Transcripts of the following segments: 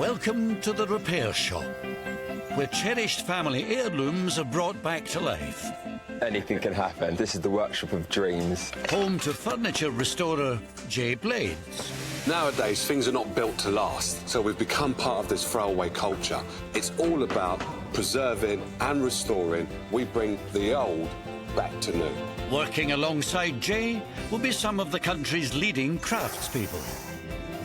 Welcome to the repair shop, where cherished family heirlooms are brought back to life. Anything can happen. This is the workshop of dreams. Home to furniture restorer Jay Blades. Nowadays, things are not built to last, so we've become part of this throwaway culture. It's all about preserving and restoring. We bring the old back to new. Working alongside Jay will be some of the country's leading craftspeople.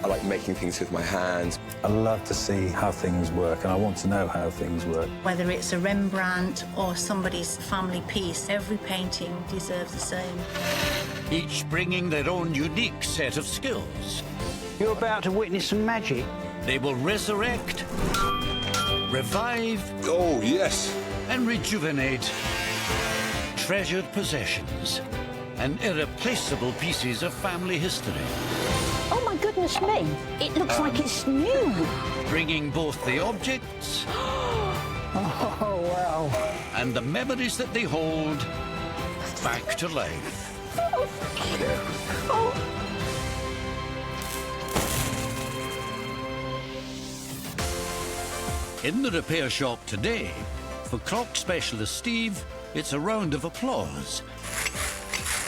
I like making things with my hands. I love to see how things work, and I want to know how things work. Whether it's a Rembrandt or somebody's family piece, every painting deserves the same. Each bringing their own unique set of skills. You're about to witness some magic. They will resurrect, revive, Oh, yes. and rejuvenate treasured possessions and irreplaceable pieces of family history. Oh, my goodness me. It looks like it's new. Bringing both the objects Oh, wow. and the memories that they hold back to life. In the repair shop today, for clock specialist Steve, it's a round of applause.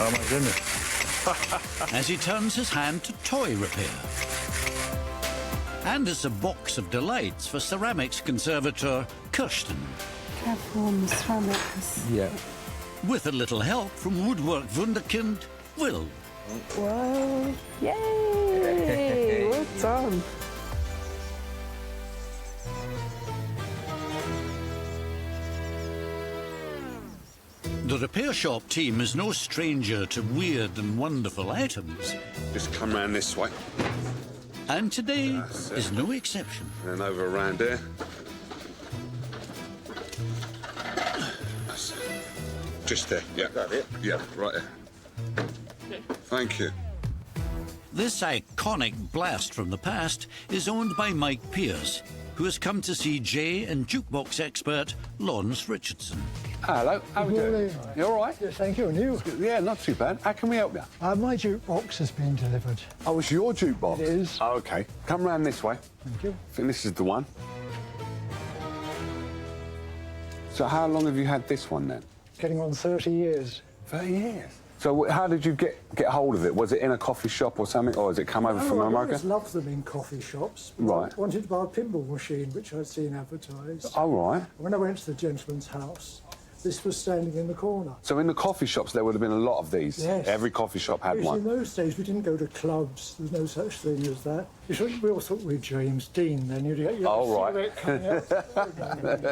Oh, my goodness. As he turns his hand to toy repair. And it's a box of delights for ceramics conservator Kirsten. Careful on the ceramics. Yeah. With a little help from woodwork wunderkind Will. Whoa. Yay! Well done. The repair shop team is no stranger to weird and wonderful items. Just come round this way And today That's it. is no exception. and over around here. That's it. Just there. Yeah. Got it? Yeah, right there. Thank you. This iconic blast from the past is owned by Mike Pierce, who has come to see Jay and jukebox expert Laurence Richardson. Hello, how are we doing? You all right? Yes, thank you. And you? Yeah, not too bad. How can we help you? My jukebox has been delivered. Oh, it's your jukebox? It is. Oh, OK. Come round this way. Thank you. I think this is the one. So how long have you had this one, then? Getting on 30 years. 30 years. So how did you get hold of it? Was it in a coffee shop or something, or has it come over from I America? always loved them in coffee shops. But Right. I wanted to buy a pinball machine, which I'd seen advertised. Oh, right. When I went to the gentleman's house, this was standing in the corner. So in the coffee shops, there would have been a lot of these? Yes. Every coffee shop had Because one? in those days, we didn't go to clubs. There was no such thing as that. We all thought we were James Dean then. You'd get your cigarette coming out,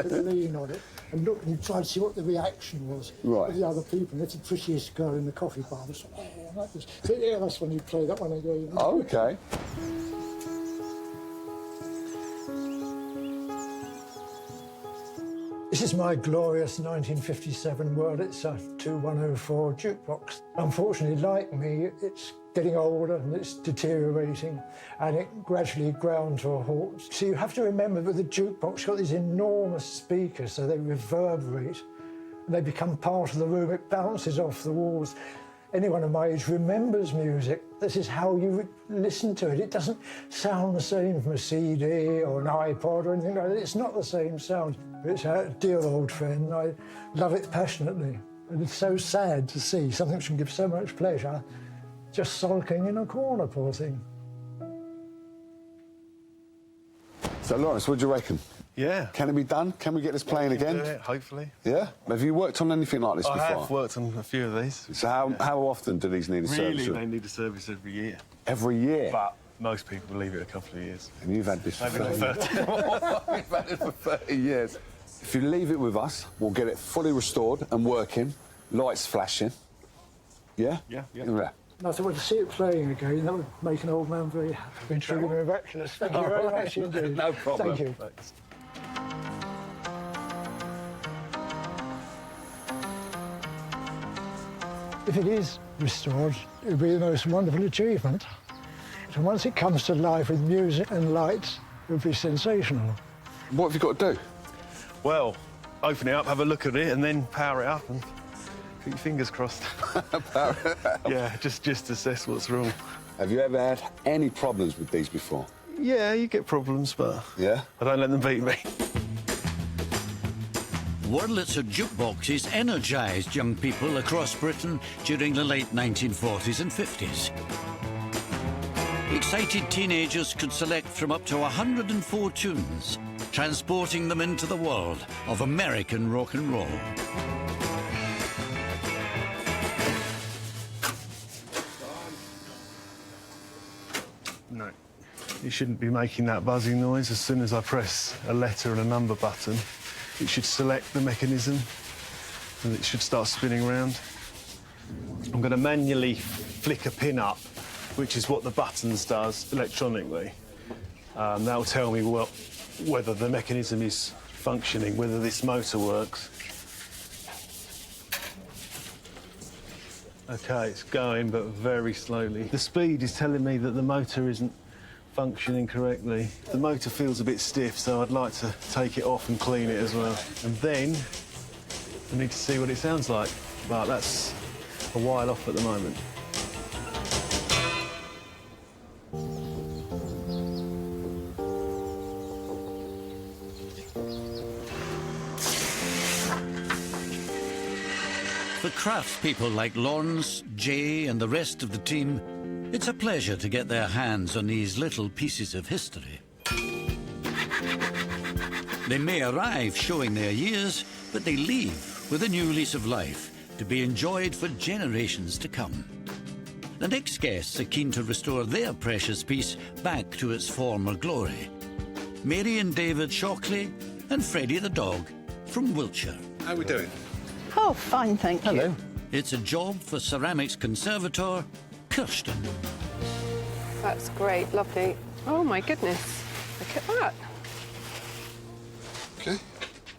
you could lean on it and look, and you try to see what the reaction was Right. of the other people. And it's the prettiest girl in the coffee bar. Was, oh, I like this. So, yeah, that's when you play that one again. Oh, OK. This is my glorious 1957 Wurlitzer 2104 jukebox. Unfortunately, like me, it's getting older and it's deteriorating, and it gradually ground to a halt. So you have to remember that the jukebox got these enormous speakers, so they reverberate, and they become part of the room. It bounces off the walls. Anyone of my age remembers music. This is how you listen to it. It doesn't sound the same from a CD or an iPod or anything like that. It's not the same sound. It's a dear old friend. I love it passionately. And it's so sad to see something which can give so much pleasure just sulking in a corner, poor thing. So, Laurence, what do you reckon? Yeah. Can it be done? Can we get this playing We can again? do it, hopefully. Yeah? Have you worked on anything like this before? I have worked on a few of these. So how often do these need a service? Really, they need a service every year. Every year? But most people leave it a couple of years. And you've had this for Maybe 30 not 30. You've had it for 30 years. If you leave it with us, we'll get it fully restored and working, lights flashing. Yeah? Yeah. And I thought, well, to see it playing again, that would make an old man very happy. It's been truly miraculous. Thank you very much indeed. No problem. Thank you. Thanks. If it is restored, it will be the most wonderful achievement. And once it comes to life with music and lights, it will be sensational. What have you got to do? Well, open it up, have a look at it, and then power it up and keep your fingers crossed. Power it up. Yeah, just assess what's wrong. Have you ever had any problems with these before? Yeah, you get problems, but Yeah? I don't let them beat me. Wurlitzer jukeboxes energised young people across Britain during the late 1940s and 50s. Excited teenagers could select from up to 104 tunes, transporting them into the world of American rock and roll. No. You shouldn't be making that buzzing noise. As soon as I press a letter and a number button, it should select the mechanism and it should start spinning around. I'm going to manually flick a pin up, which is what the buttons does electronically. That will tell me whether the mechanism is functioning, whether this motor works. OK, it's going, but very slowly. The speed is telling me that the motor isn't functioning correctly. The motor feels a bit stiff, so I'd like to take it off and clean it as well. And then I need to see what it sounds like, but that's a while off at the moment. For craftspeople like Laurence, Jay and the rest of the team, it's a pleasure to get their hands on these little pieces of history. They may arrive showing their years, but they leave with a new lease of life to be enjoyed for generations to come. The next guests are keen to restore their precious piece back to its former glory. Mary and David Shockley and Freddie the dog from Wiltshire. How are we doing? Oh, fine, thank you. Hello. It's a job for ceramics conservator Kirsten. That's great, lovely. Oh my goodness, look at that. OK.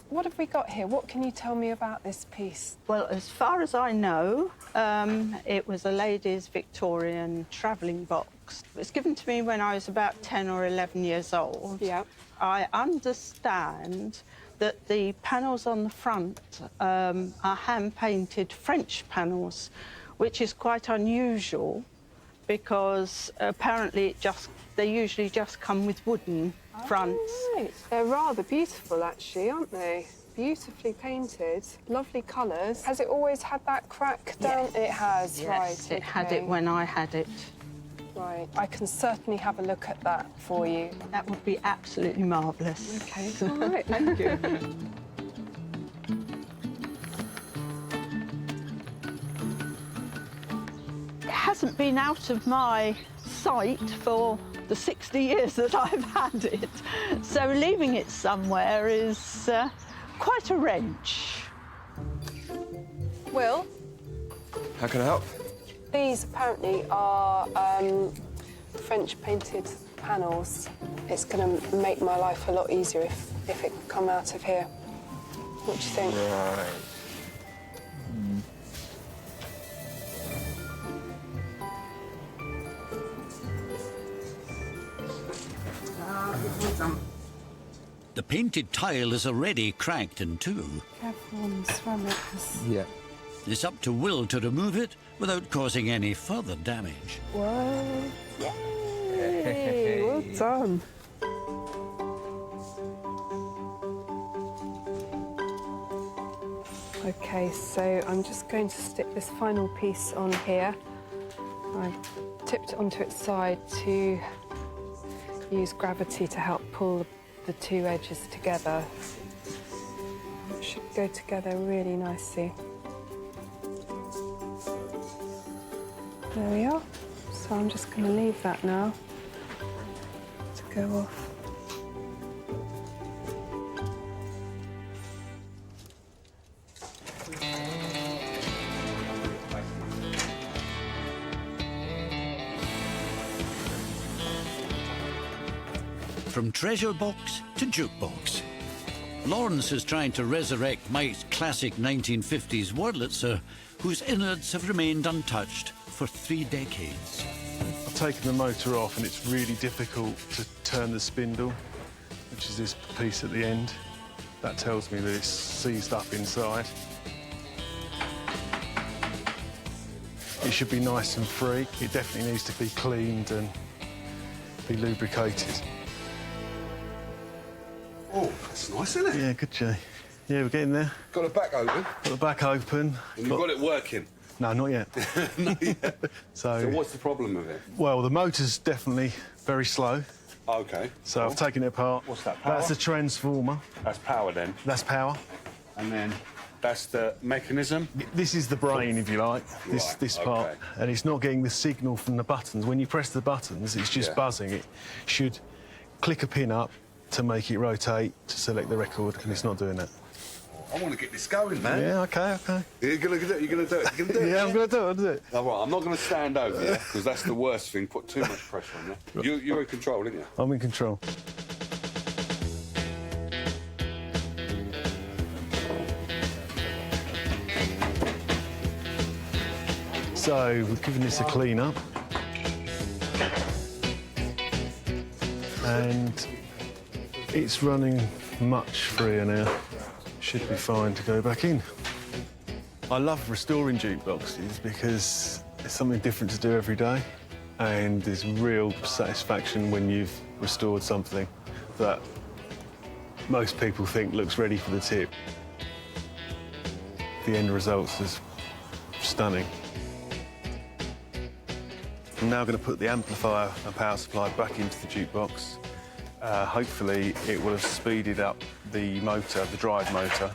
What have we got here? What can you tell me about this piece? Well, as far as I know, it was a lady's Victorian travelling box. It was given to me when I was about 10 or 11 years old. Yeah. I understand that the panels on the front are hand-painted French panels, which is quite unusual because apparently they usually just come with wooden fronts. Oh, right. They're rather beautiful, actually, aren't they? Beautifully painted, lovely colours. Has it always had that crack down? Yes. It has, yes, right. It had it when I had it. Right. I can certainly have a look at that for you. That would be absolutely marvellous. OK, all right, thank you. It hasn't been out of my sight for the 60 years that I've had it, so leaving it somewhere is quite a wrench. Will? How can I help? These apparently are French painted panels. It's going to make my life a lot easier if it could come out of here. What do you think? Right. The painted tile is already cracked in two. Careful on the ceramicist. Yeah. It's up to Will to remove it without causing any further damage. Whoa! Yay! Well done. OK, so I'm just going to stick this final piece on here. I've tipped it onto its side to use gravity to help pull the two edges together. It should go together really nicely. There we are. So I'm just going to leave that now to go off. From treasure box to jukebox, Laurence is trying to resurrect Mike's classic 1950s Wurlitzer, whose innards have remained untouched for 3 decades. I've taken the motor off and it's really difficult to turn the spindle, which is this piece at the end. That tells me that it's seized up inside. It should be nice and free. It definitely needs to be cleaned and be lubricated. Oh, that's nice, isn't it? Yeah, good, Jay. Yeah, we're getting there. Got the back open. Got the back open. And you've got it working. No, not yet. Not yet. So what's the problem with it? Well, the motor's definitely very slow. OK. So I've taken it apart. What's that, power? That's a transformer. That's power, then? That's power. And then that's the mechanism? This is the brain, if you like, this part. OK. And it's not getting the signal from the buttons. When you press the buttons, it's just buzzing. It should click a pin up to make it rotate, to select the record, and it's not doing that. I want to get this going, man. Yeah, OK. You're going to do it? You're going to do it? You're going to do it? Yeah, I'm going to do it, I'll do it. All right, I'm not going to stand over you, because that's the worst thing, put too much pressure on you. You're in control, aren't you? I'm in control. So, we've given this a clean up. And it's running much freer now. Should be fine to go back in. I love restoring jukeboxes because it's something different to do every day, and there's real satisfaction when you've restored something that most people think looks ready for the tip. The end result is stunning. I'm now going to put the amplifier and power supply back into the jukebox. Hopefully it will have speeded up the motor, the drive motor,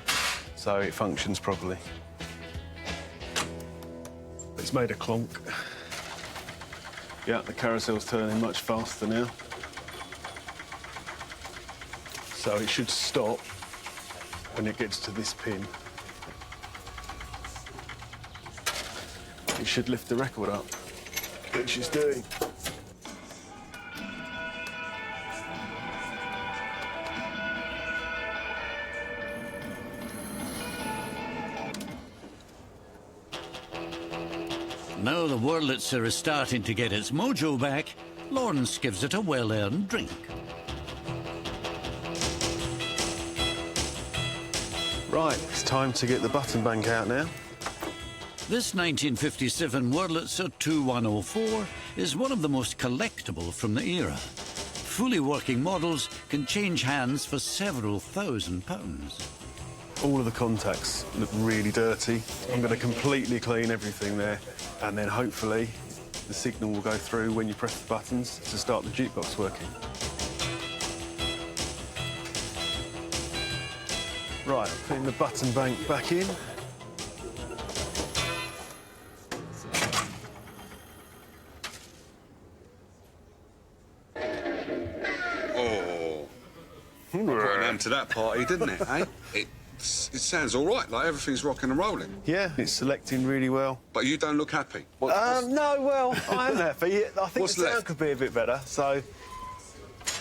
so it functions properly. It's made a clonk. Yeah, the carousel's turning much faster now. So it should stop when it gets to this pin. It should lift the record up, which it's doing. Now the Wurlitzer is starting to get its mojo back, Laurence gives it a well-earned drink. Right, it's time to get the button bank out now. This 1957 Wurlitzer 2104 is one of the most collectible from the era. Fully working models can change hands for several £1,000s. All of the contacts look really dirty. I'm going to completely clean everything there, and then hopefully the signal will go through when you press the buttons to start the jukebox working. Right, I'm putting the button bank back in. Oh, put an end to that party, didn't it, eh? It sounds all right, like everything's rocking and rolling. Yeah, it's selecting really well. But you don't look happy. No, well, I am happy. I think the sound could be a bit better, so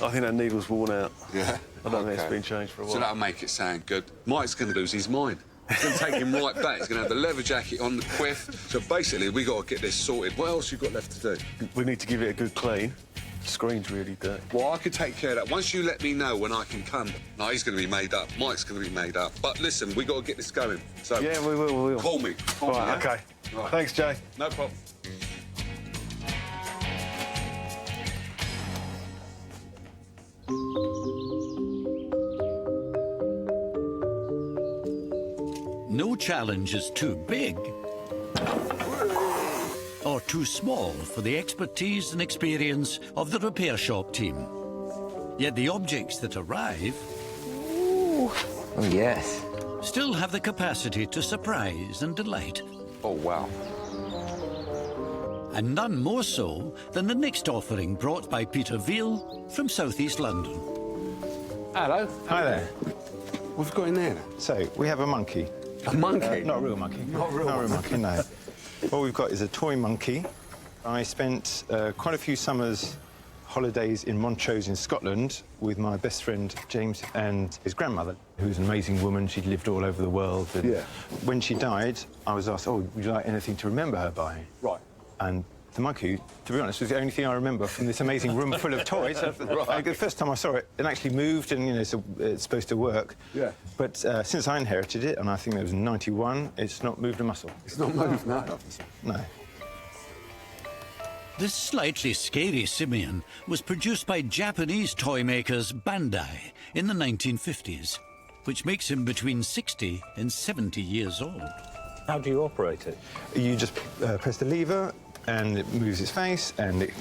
I think that needle's worn out. Yeah? I don't think it's been changed for a while. So that'll make it sound good. Mike's going to lose his mind. It's going to take him right back. He's going to have the leather jacket on, the quiff. So basically, we got to get this sorted. What else you got left to do? We need to give it a good clean. The screen's really dirty. Well, I could take care of that. Once you let me know when I can come. No, he's going to be made up. Mike's going to be made up. But listen, we got to get this going. So yeah, we will. Call me. Right, OK. Right. Thanks, Jay. No problem. No challenge is too big or too small for the expertise and experience of the repair shop team. Yet the objects that arrive Oh, yes. still have the capacity to surprise and delight. Oh, wow. And none more so than the next offering brought by Peter Veal from southeast London. Hello. Hi there. What have you got in there? So, we have a monkey. A monkey? Not a real monkey. Not a real monkey, no. What we've got is a toy monkey. I spent quite a few summers holidays in Montrose in Scotland with my best friend James and his grandmother, who was an amazing woman. She'd lived all over the world. And when she died, I was asked, oh, would you like anything to remember her by? Right. And the monkey, to be honest, was the only thing I remember from this amazing room full of toys. The first time I saw it, it actually moved and, you know, so it's supposed to work. Yeah. But since I inherited it, and I think it was in '91, it's not moved a muscle. It's not moved, no. No. This slightly scary simian was produced by Japanese toy makers Bandai in the 1950s, which makes him between 60 and 70 years old. How do you operate it? You just press the lever and it moves its face and it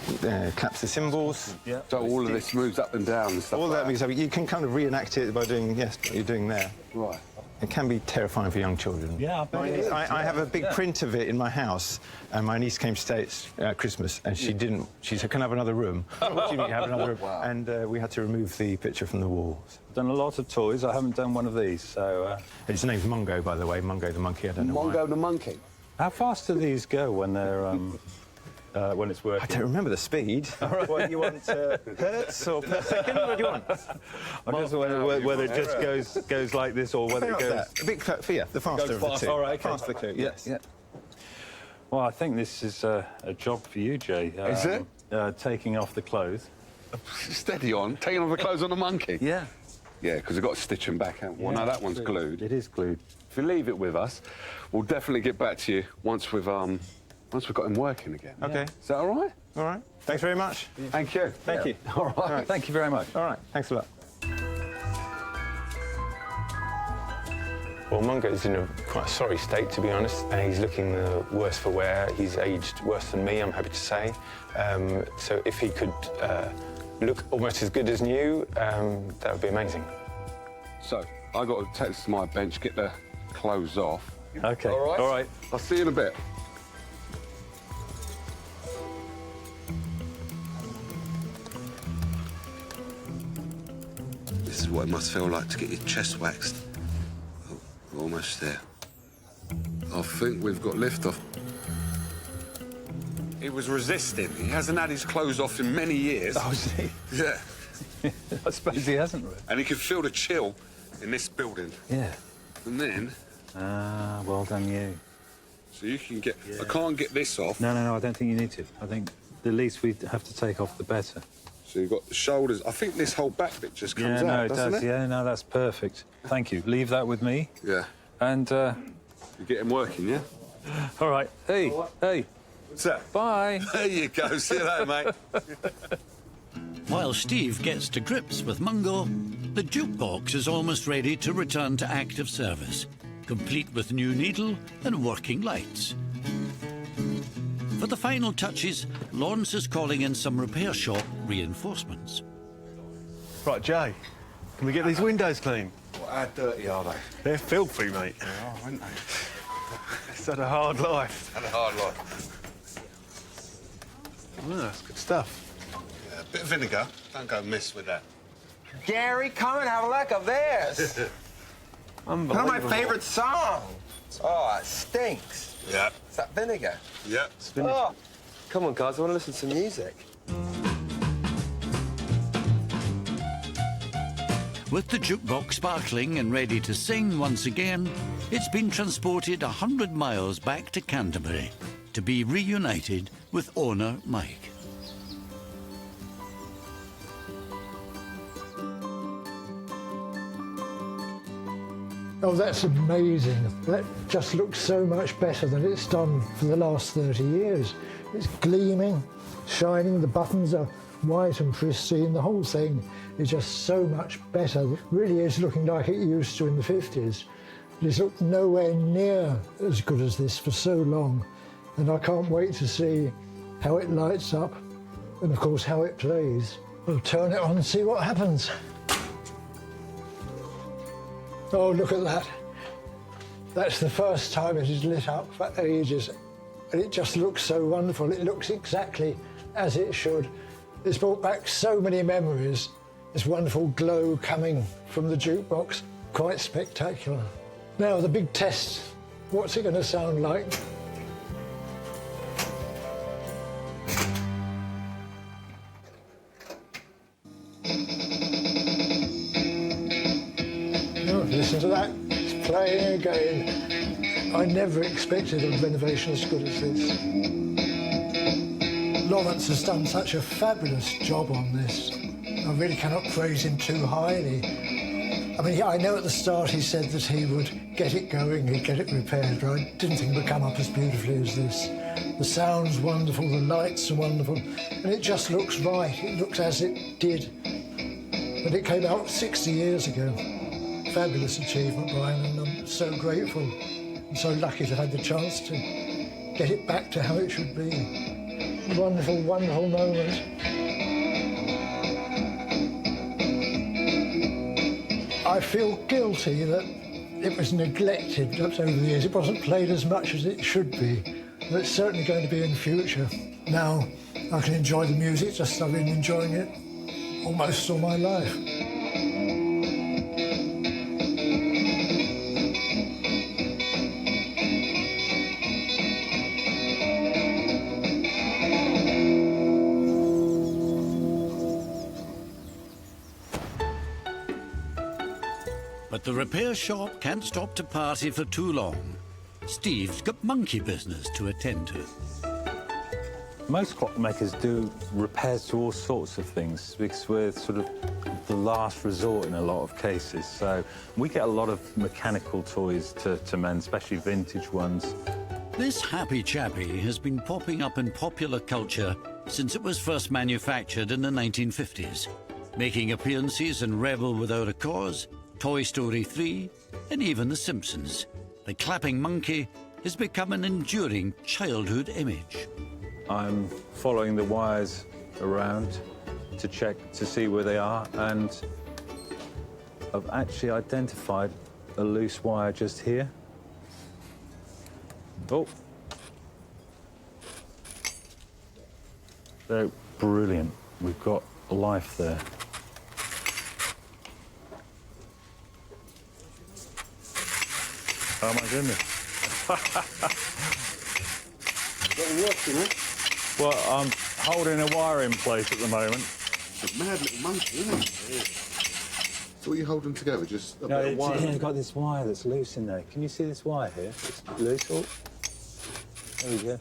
claps the cymbals. Yeah. So all of this moves up and down and stuff All like that moves up. You can kind of reenact it by doing, yes, what you're doing there. Right. It can be terrifying for young children. Yeah, I have a big print of it in my house, and my niece came to stay at Christmas, and she didn't. She said, "Can I have another room?" What do you mean, have another room? Wow. And we had to remove the picture from the wall. I've done a lot of toys. I haven't done one of these, so... His name's Mungo, by the way. Mungo the monkey. I don't know Mungo why. the monkey. How fast do these go when they're when it's working? I don't remember the speed. What do you want? Hertz or per second? What do you want? I'm just wondering whether it just goes like this or whether it goes... A bit yeah, the faster of the two. All right, okay. Faster the two, yes. Yeah. Well, I think this is a job for you, Jay. Is it? Taking off the clothes. Steady on. Taking off the clothes on the monkey? Yeah. Yeah, because we've got to stitch them back out. Well, no, that one's glued. It is glued. If you leave it with us, we'll definitely get back to you once we've got him working again. Okay. Is that all right? All right. Thanks very much. Thank you. Thank you. All right. Thank you very much. All right. Thanks a lot. Well, Mungo's in a quite sorry state, to be honest, and he's looking the worse for wear. He's aged worse than me, I'm happy to say. So if he could look almost as good as new, that would be amazing. So, I've got to take this to my bench, get the clothes off. Okay. All right? All right. I'll see you in a bit. This is what it must feel like to get your chest waxed. Oh, we're almost there. I think we've got liftoff. He was resisting. He hasn't had his clothes off in many years. Oh, is he? Yeah. I suppose he hasn't. And he can feel the chill in this building. Yeah. And then... Ah, well done you. So you can get... I can't get this off. No, I don't think you need to. I think the least we have to take off, the better. So you've got the shoulders. I think this whole back bit just comes out, doesn't it? Yeah, no, that's perfect. Thank you. Leave that with me. Yeah. And, You get him working, yeah? all right. Hey, hey. What's that? Bye. There you go. See you later, mate. While Steve gets to grips with Mungo, the jukebox is almost ready to return to active service, complete with new needle and working lights. For the final touches, Laurence is calling in some repair shop reinforcements. Right, Jay, can we get these windows clean? Well, how dirty are they? They're filthy, mate. They are, aren't they? It's had a hard life. Had a hard life. Oh, that's good stuff. Yeah, a bit of vinegar. Don't go miss with that. Gary, come and have a look at this. One of my favorite songs. Oh, it stinks. Yeah. It's that vinegar. Yeah. Oh. Come on, guys, I want to listen to some music. With the jukebox sparkling and ready to sing once again, it's been transported 100 miles back to Canterbury to be reunited with owner Mike. Oh, that's amazing. That just looks so much better than it's done for the last 30 years. It's gleaming, shining, the buttons are white and pristine. The whole thing is just so much better. It really is looking like it used to in the 50s. It's looked nowhere near as good as this for so long. And I can't wait to see how it lights up and, of course, how it plays. We'll turn it on and see what happens. Oh, look at that. That's the first time it is lit up for ages. And it just looks so wonderful. It looks exactly as it should. It's brought back so many memories. This wonderful glow coming from the jukebox. Quite spectacular. Now, the big test. What's it going to sound like? Listen to that, it's playing again. I never expected a renovation as good as this. Laurence has done such a fabulous job on this. I really cannot praise him too highly. I mean, I know at the start he said that he would get it going, he'd get it repaired, but I didn't think it would come up as beautifully as this. The sound's wonderful, the lights are wonderful, and it just looks right. It looks as it did. But it came out 60 years ago. Fabulous achievement, Brian, and I'm so grateful and so lucky to have the chance to get it back to how it should be. Wonderful, wonderful moment. I feel guilty that it was neglected over the years. It wasn't played as much as it should be. But it's certainly going to be in future. Now I can enjoy the music just as I've been enjoying it almost all my life. But the repair shop can't stop to party for too long. Steve's got monkey business to attend to. Most clockmakers do repairs to all sorts of things because we're sort of the last resort in a lot of cases. So we get a lot of mechanical toys to mend, especially vintage ones. This happy chappy has been popping up in popular culture since it was first manufactured in the 1950s, making appearances in Rebel Without a Cause, Toy Story 3, and even The Simpsons. The clapping monkey has become an enduring childhood image. I'm following the wires around to check to see where they are, and I've actually identified a loose wire just here. Oh. They're brilliant. We've got life there. Oh my goodness. Well, I'm holding a wire in place at the moment. It's a mad little monkey, isn't it? Yeah. So what are you holding together? Just a bit of wire? Yeah, got this wire that's loose in there. Can you see this wire here? It's loose. Oh. There we go.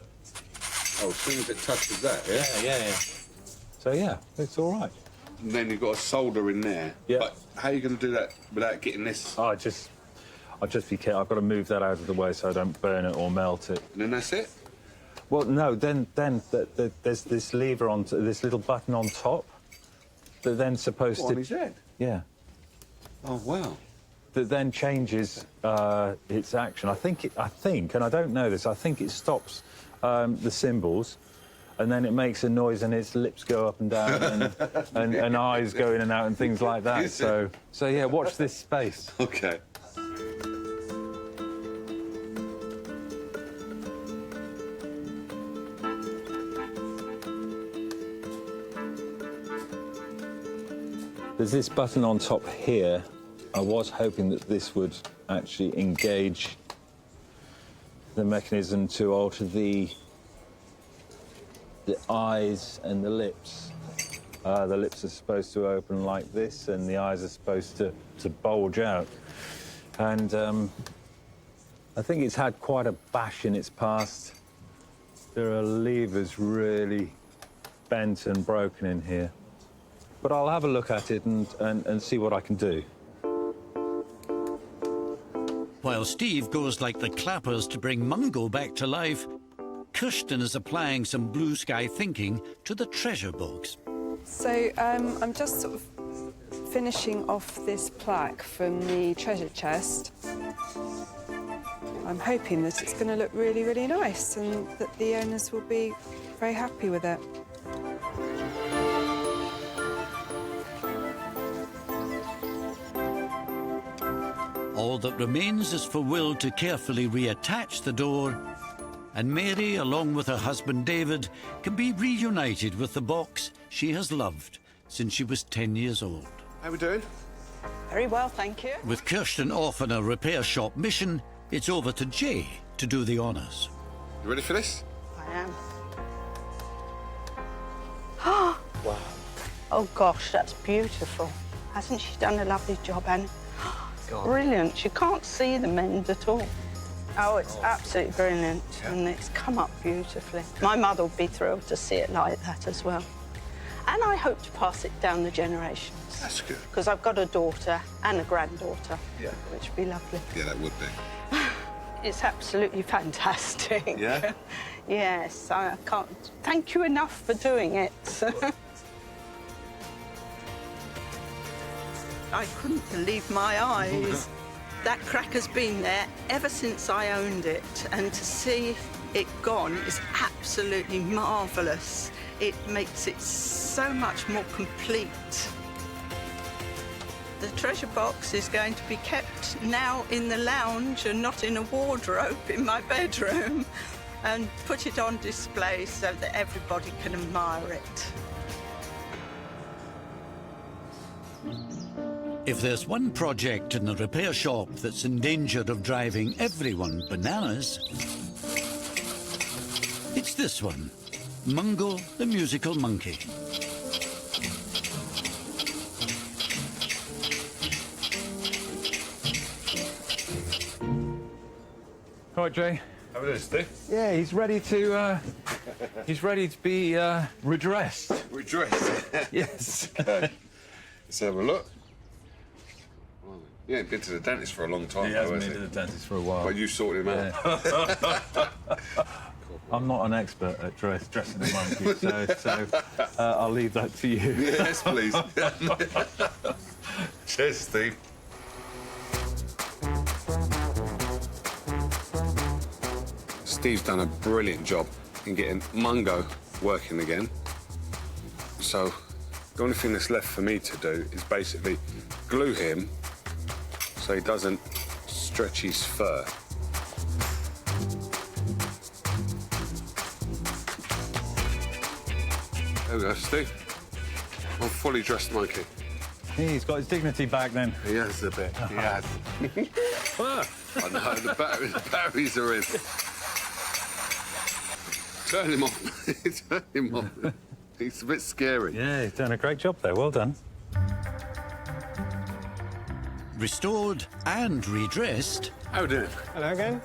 Oh, as soon as it touches that, yeah? Yeah. So, yeah, it's all right. And then you've got a solder in there. Yeah. But how are you going to do that without getting this? I'll just be careful. I've got to move that out of the way so I don't burn it or melt it. And then that's it? Well, no, then there's this lever on, this little button on top that then supposed to... on his head? Yeah. Oh, wow. That then changes its action. I think, and I don't know this, I think it stops the cymbals, and then it makes a noise and its lips go up and down and eyes go in and out and things like that. So yeah, watch this space. OK. There's this button on top here. I was hoping that this would actually engage the mechanism to alter the eyes and the lips. The lips are supposed to open like this, and the eyes are supposed to bulge out. And I think it's had quite a bash in its past. There are levers really bent and broken in here. But I'll have a look at it and see what I can do. While Steve goes like the clappers to bring Mungo back to life, Kirsten is applying some blue sky thinking to the treasure box. So I'm just sort of finishing off this plaque from the treasure chest. I'm hoping that it's going to look really, really nice and that the owners will be very happy with it. All that remains is for Will to carefully reattach the door, and Mary, along with her husband David, can be reunited with the box she has loved since she was 10 years old. How we doing? Very well, thank you. With Kirsten off on a repair shop mission, it's over to Jay to do the honours. You ready for this? I am. Wow. Oh, gosh, that's beautiful. Hasn't she done a lovely job, Anne? Brilliant. You can't see the mend at all. Oh, it's absolutely brilliant, and it's come up beautifully. My mother will be thrilled to see it like that as well. And I hope to pass it down the generations. That's good. Because I've got a daughter and a granddaughter, which would be lovely. Yeah, that would be. It's absolutely fantastic. Yeah? Yes, I can't thank you enough for doing it. I couldn't believe my eyes. That cracker's been there ever since I owned it, and to see it gone is absolutely marvellous. It makes it so much more complete. The treasure box is going to be kept now in the lounge and not in a wardrobe in my bedroom, and put it on display so that everybody can admire it. If there's one project in the repair shop that's in danger of driving everyone bananas, it's this one, Mungo the Musical Monkey. All right, Jay. How it is, Steve? Yeah, he's ready to be redressed. Redressed? Yes. Okay. Let's have a look. You ain't been to the dentist for a long time, He hasn't been to the dentist for a while. But you sorted him out. I'm not an expert at dressing a monkey, so I'll leave that to you. Yes, please. Cheers, Steve. Steve's done a brilliant job in getting Mungo working again. So the only thing that's left for me to do is basically glue him so he doesn't stretch his fur. There we go, Steve. I'm fully dressed monkey. He's got his dignity back then. He has a bit, he has. I know, the batteries are in. Turn him off. Turn him off. He's a bit scary. Yeah, he's done a great job there. Well done. Restored and redressed, How do? Hello again.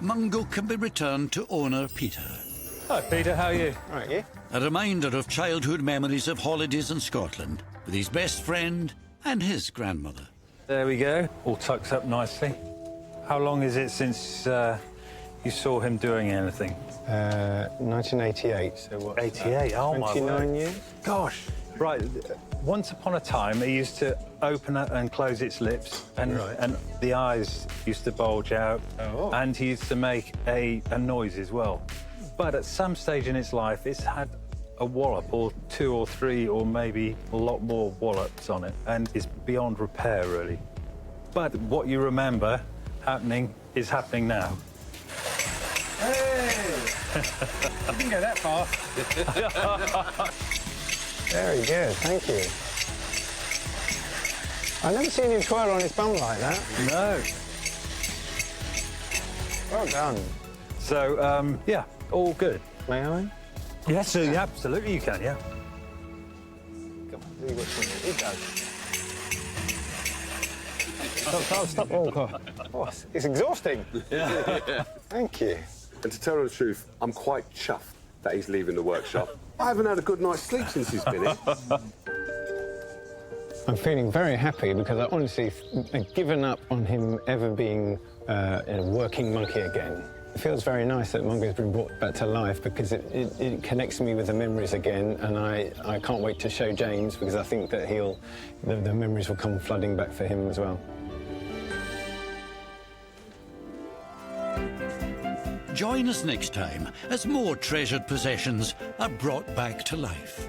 Mungo can be returned to owner Peter. Hi, Peter. How are you? All right, you? A reminder of childhood memories of holidays in Scotland with his best friend and his grandmother. There we go. All tucked up nicely. How long is it since you saw him doing anything? 1988. So what? 88. Oh my 29 word. years. Gosh. Right. Once upon a time, it used to open up and close its lips, and the eyes used to bulge out, and he used to make a noise as well. But at some stage in its life, it's had a wallop, or 2 or 3, or maybe a lot more wallops on it, and it's beyond repair, really. But what you remember happening is happening now. Hey! I didn't go that far. Very good, thank you. I've never seen him twirl on his bum like that. No. Well done. So, yeah, all good. May I? Yes, sir, yeah, absolutely you can, yeah. Come on, see what he does. Stop. Oh, God. Oh, it's exhausting. Yeah. Thank you. And to tell you the truth, I'm quite chuffed that he's leaving the workshop. I haven't had a good night's sleep since he's been here. I'm feeling very happy because I honestly have given up on him ever being a working monkey again. It feels very nice that Mungo's been brought back to life because it connects me with the memories again, and I can't wait to show James because I think that the memories will come flooding back for him as well. Join us next time as more treasured possessions are brought back to life.